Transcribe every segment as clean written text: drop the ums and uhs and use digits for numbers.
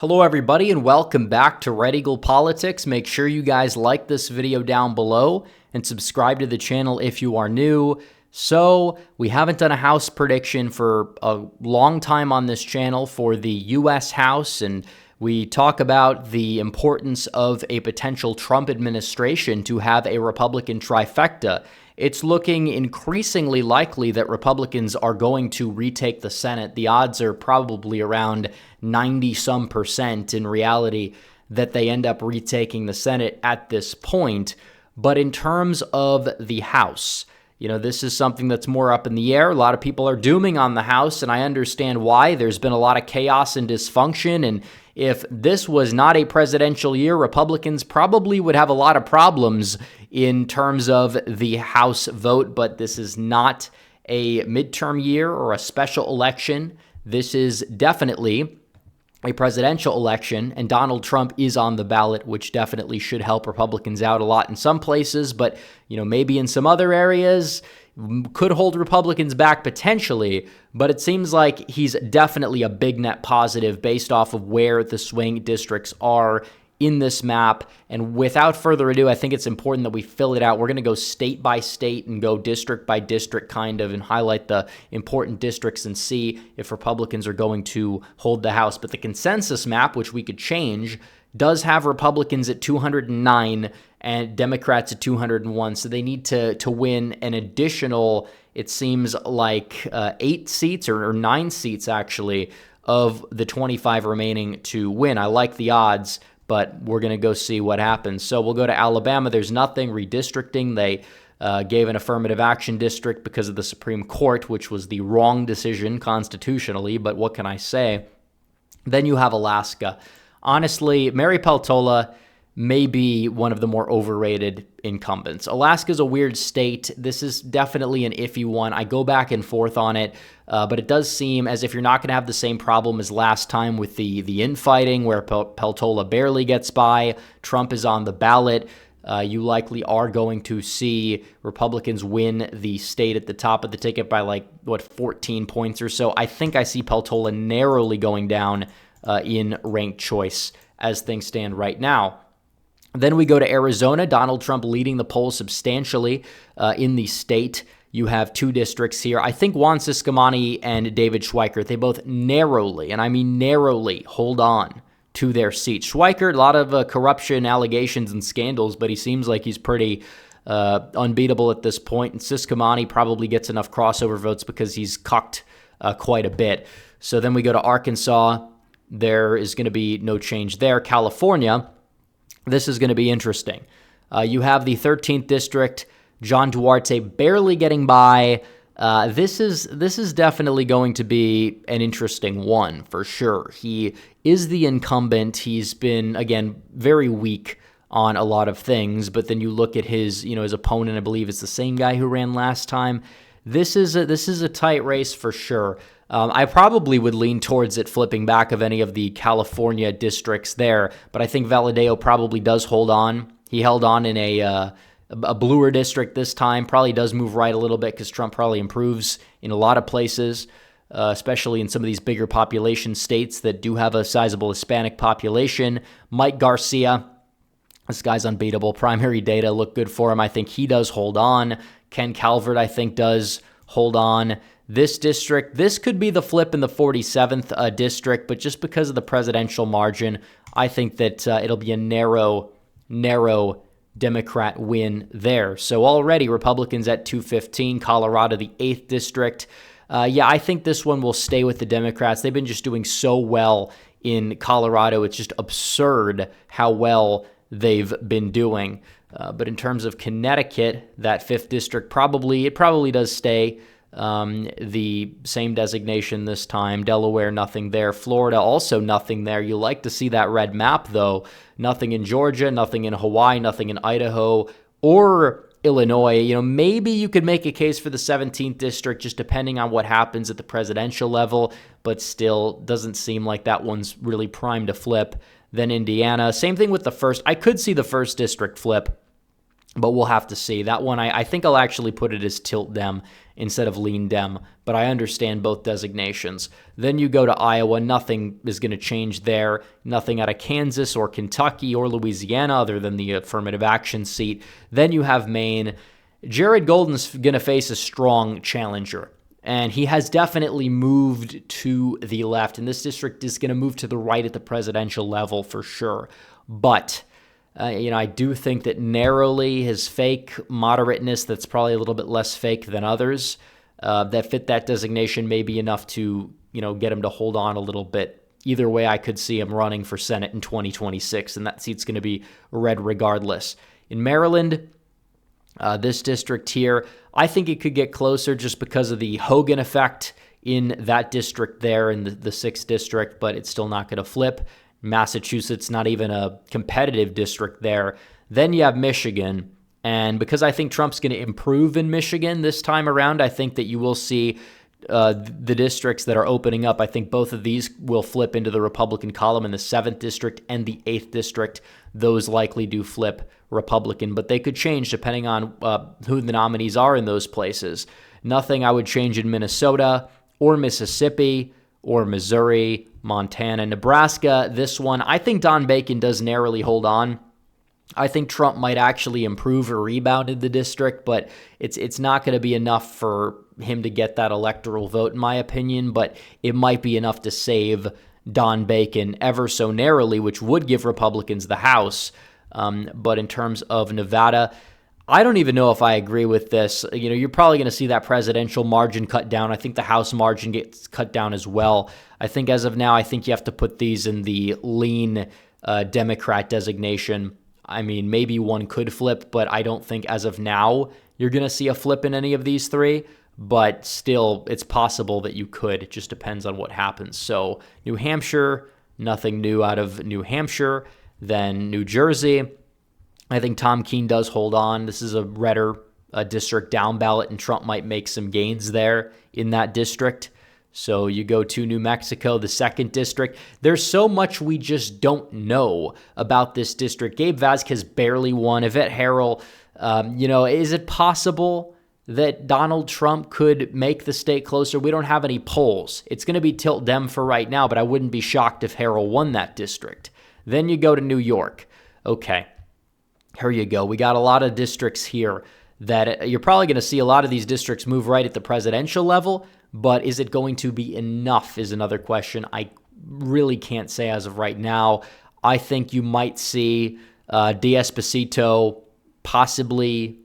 Hello everybody and welcome back to Red Eagle Politics. Make sure you guys like this video down below and subscribe to the channel if you are new. So we haven't done a House prediction for a long time on this channel for the U.S. House, and we talk about the importance of a potential Trump administration to have a Republican trifecta. It's looking increasingly likely that Republicans are going to retake the Senate. The odds are probably around 90-some% in reality that they end up retaking the Senate at this point. But in terms of the House, this is something that's more up in the air. A lot of people are dooming on the House, and I understand why. There's been a lot of chaos and dysfunction, and if this was not a presidential year, Republicans probably would have a lot of problems in terms of the House vote, but this is not a midterm year or a special election. This is definitely a presidential election, and Donald Trump is on the ballot, which definitely should help Republicans out a lot in some places, but maybe in some other areas could hold Republicans back potentially. But it seems like he's definitely a big net positive based off of where the swing districts are in this map. And without further ado, I think it's important that we fill it out. We're going to go state by state and go district by district kind of and highlight the important districts and see if Republicans are going to hold the House. But the consensus map, which we could change, does have Republicans at 209 and Democrats at 201. So they need to win an additional, it seems like 8 seats or 9 seats actually of the 25 remaining to win. I like the odds, but we're going to go see what happens. So we'll go to Alabama. There's nothing. Redistricting. They gave an affirmative action district because of the Supreme Court, which was the wrong decision constitutionally, but what can I say? Then you have Alaska. Honestly, Mary Peltola may be one of the more overrated incumbents. Alaska's a weird state. This is definitely an iffy one. I go back and forth on it, but it does seem as if you're not going to have the same problem as last time with the infighting where Peltola barely gets by. Trump is on the ballot. You likely are going to see Republicans win the state at the top of the ticket by 14 points or so. I think I see Peltola narrowly going down in ranked choice as things stand right now. Then we go to Arizona. Donald Trump leading the polls substantially in the state. You have 2 districts here. I think Juan Ciscomani and David Schweikert, they both narrowly, and I mean narrowly, hold on to their seats. Schweikert, a lot of corruption allegations and scandals, but he seems like he's pretty unbeatable at this point. And Ciscomani probably gets enough crossover votes because he's cucked quite a bit. So then we go to Arkansas. There is going to be no change there. California, this is going to be interesting. You have the 13th district, John Duarte barely getting by. This is definitely going to be an interesting one for sure. He is the incumbent. He's been, again, very weak on a lot of things, but then you look at his opponent, I believe it's the same guy who ran last time. This is a tight race for sure. I probably would lean towards it flipping back of any of the California districts there, but I think Valadeo probably does hold on. He held on in a bluer district this time, probably does move right a little bit because Trump probably improves in a lot of places, especially in some of these bigger population states that do have a sizable Hispanic population. Mike Garcia, this guy's unbeatable. Primary data look good for him. I think he does hold on. Ken Calvert, I think, does hold on. This district, this could be the flip in the 47th district, but just because of the presidential margin, I think that it'll be a narrow Democrat win there. So already Republicans at 215, Colorado, the 8th district. I think this one will stay with the Democrats. They've been just doing so well in Colorado. It's just absurd how well they've been doing. But in terms of Connecticut, that 5th district, probably does stay. The same designation this time. Delaware, nothing there. Florida, also nothing there. You like to see that red map, though. Nothing in Georgia, nothing in Hawaii, nothing in Idaho or Illinois. Maybe you could make a case for the 17th district, just depending on what happens at the presidential level, but still doesn't seem like that one's really primed to flip. Then Indiana, same thing with the 1st. I could see the 1st district flip. but we'll have to see. That one, I think I'll actually put it as tilt Dem instead of lean Dem, but I understand both designations. Then you go to Iowa. Nothing is going to change there. Nothing out of Kansas or Kentucky or Louisiana other than the affirmative action seat. Then you have Maine. Jared Golden's going to face a strong challenger, and he has definitely moved to the left, and this district is going to move to the right at the presidential level for sure. But I do think that narrowly his fake moderateness, that's probably a little bit less fake than others, that fit that designation may be enough to, get him to hold on a little bit. Either way, I could see him running for Senate in 2026, and that seat's going to be red regardless. In Maryland, this district here, I think it could get closer just because of the Hogan effect in that district there in the 6th district, but it's still not going to flip. Massachusetts, not even a competitive district there. Then you have Michigan, and because I think Trump's going to improve in Michigan this time around, I think that you will see the districts that are opening up. I think both of these will flip into the Republican column in the 7th district and the 8th district. Those likely do flip Republican, but they could change depending on who the nominees are in those places. Nothing I would change in Minnesota or Mississippi or Missouri, Montana, Nebraska. This one, I think Don Bacon does narrowly hold on. I think Trump might actually improve or rebound in the district, but it's not going to be enough for him to get that electoral vote, in my opinion, but it might be enough to save Don Bacon ever so narrowly, which would give Republicans the House. But in terms of Nevada, I don't even know if I agree with this. You're probably going to see that presidential margin cut down. I think the House margin gets cut down as well. I think as of now, I think you have to put these in the lean Democrat designation. I mean, maybe one could flip, but I don't think as of now you're going to see a flip in any of these three. But still, it's possible that you could. It just depends on what happens. So New Hampshire, nothing new out of New Hampshire. Then New Jersey, I think Tom Keene does hold on. This is a redder district down ballot, and Trump might make some gains there in that district. So you go to New Mexico, the 2nd district. There's so much we just don't know about this district. Gabe Vasquez barely won. Yvette Harrell, is it possible that Donald Trump could make the state closer? We don't have any polls. It's going to be tilt Dem for right now, but I wouldn't be shocked if Harrell won that district. Then you go to New York. Okay, here you go. We got a lot of districts here that you're probably going to see a lot of these districts move right at the presidential level, but is it going to be enough is another question. I really can't say as of right now. I think you might see D'Esposito possibly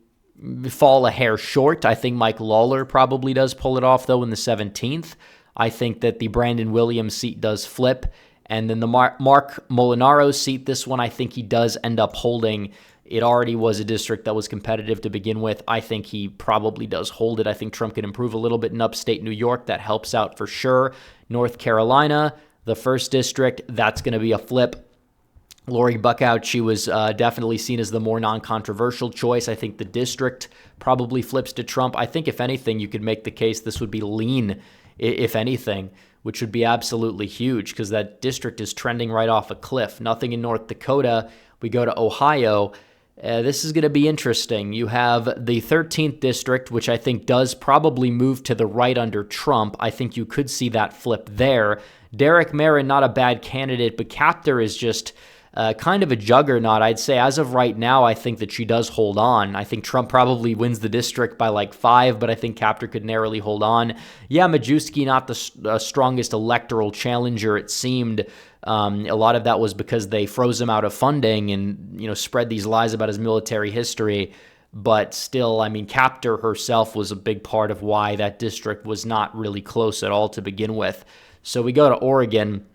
fall a hair short. I think Mike Lawler probably does pull it off, though, in the 17th. I think that the Brandon Williams seat does flip. And then the Mark Molinaro seat, this one I think he does end up holding. It already was a district that was competitive to begin with. I think he probably does hold it. I think Trump can improve a little bit in upstate New York. That helps out for sure. North Carolina, the 1st district, that's going to be a flip. Lori Buckout, she was definitely seen as the more non-controversial choice. I think the district probably flips to Trump. I think if anything, you could make the case this would be lean, if anything, which would be absolutely huge because that district is trending right off a cliff. Nothing in North Dakota. We go to Ohio. This is going to be interesting. You have the 13th district, which I think does probably move to the right under Trump. I think you could see that flip there. Derek Merrin, not a bad candidate, but Capter is just kind of a juggernaut. I'd say as of right now, I think that she does hold on. I think Trump probably wins the district by like 5, but I think Capter could narrowly hold on. Yeah, Majewski, not the strongest electoral challenger, it seemed. A lot of that was because they froze him out of funding and, spread these lies about his military history. But still, I mean, Capter herself was a big part of why that district was not really close at all to begin with. So we go to Oregon.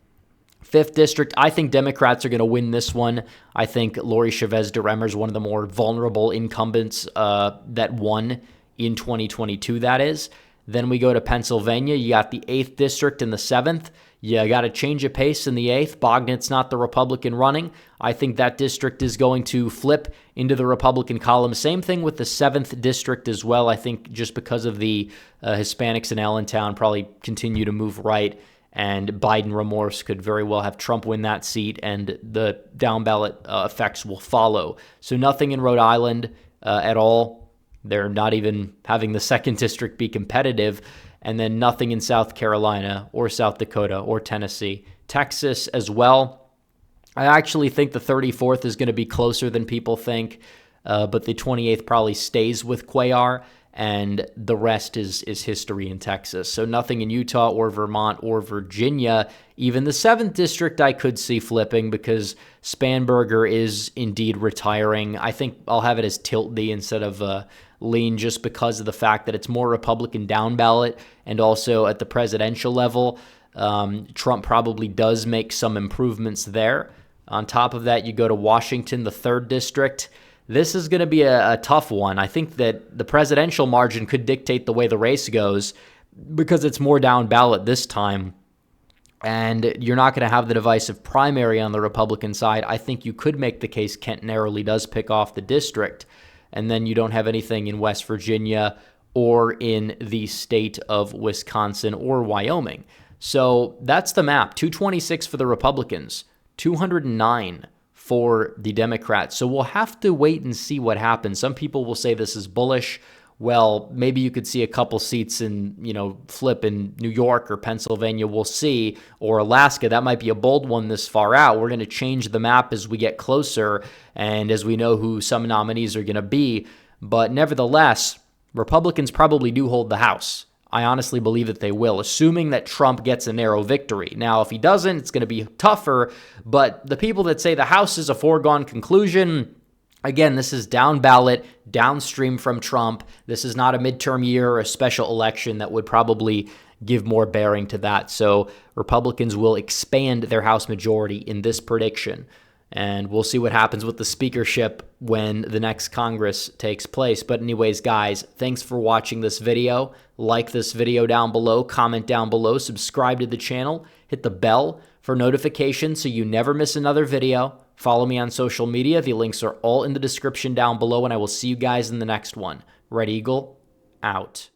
5th district, I think Democrats are going to win this one. I think Lori Chavez DeRemer is one of the more vulnerable incumbents that won in 2022, that is. Then we go to Pennsylvania. You got the 8th district and the 7th. You got a change of pace in the 8th. Bognet's not the Republican running. I think that district is going to flip into the Republican column. Same thing with the 7th district as well. I think just because of the Hispanics in Allentown probably continue to move right. And Biden remorse could very well have Trump win that seat, and the down ballot effects will follow. So nothing in Rhode Island. at all. They're not even having the 2nd district be competitive. And then nothing in South Carolina or South Dakota or Tennessee. Texas as well. I actually think the 34th is going to be closer than people think, but the 28th probably stays with Cuellar, and the rest is history in Texas. So nothing in Utah or Vermont or Virginia. Even the 7th district I could see flipping because Spanberger is indeed retiring. I think I'll have it as Tiltney instead of lean, just because of the fact that it's more Republican down ballot, and also at the presidential level, Trump probably does make some improvements there. On top of that, you go to Washington, the 3rd district. This is going to be a tough one. I think that the presidential margin could dictate the way the race goes because it's more down ballot this time. And you're not going to have the divisive primary on the Republican side. I think you could make the case Kent narrowly does pick off the district. And then you don't have anything in West Virginia or in the state of Wisconsin or Wyoming. So that's the map. 226 for the Republicans, 209 for the Democrats. So we'll have to wait and see what happens. Some people will say this is bullish. Well, maybe you could see a couple seats in, flip in New York or Pennsylvania. We'll see. Or Alaska. That might be a bold one this far out. We're going to change the map as we get closer and as we know who some nominees are going to be. But nevertheless, Republicans probably do hold the House. I honestly believe that they will, assuming that Trump gets a narrow victory. Now, if he doesn't, it's going to be tougher. But the people that say the House is a foregone conclusion, again, this is down ballot, downstream from Trump. This is not a midterm year or a special election that would probably give more bearing to that. So Republicans will expand their House majority in this prediction. And we'll see what happens with the speakership when the next Congress takes place. But anyways, guys, thanks for watching this video. Like this video down below, comment down below, subscribe to the channel, hit the bell for notifications so you never miss another video. Follow me on social media. The links are all in the description down below, and I will see you guys in the next one. Red Eagle, out.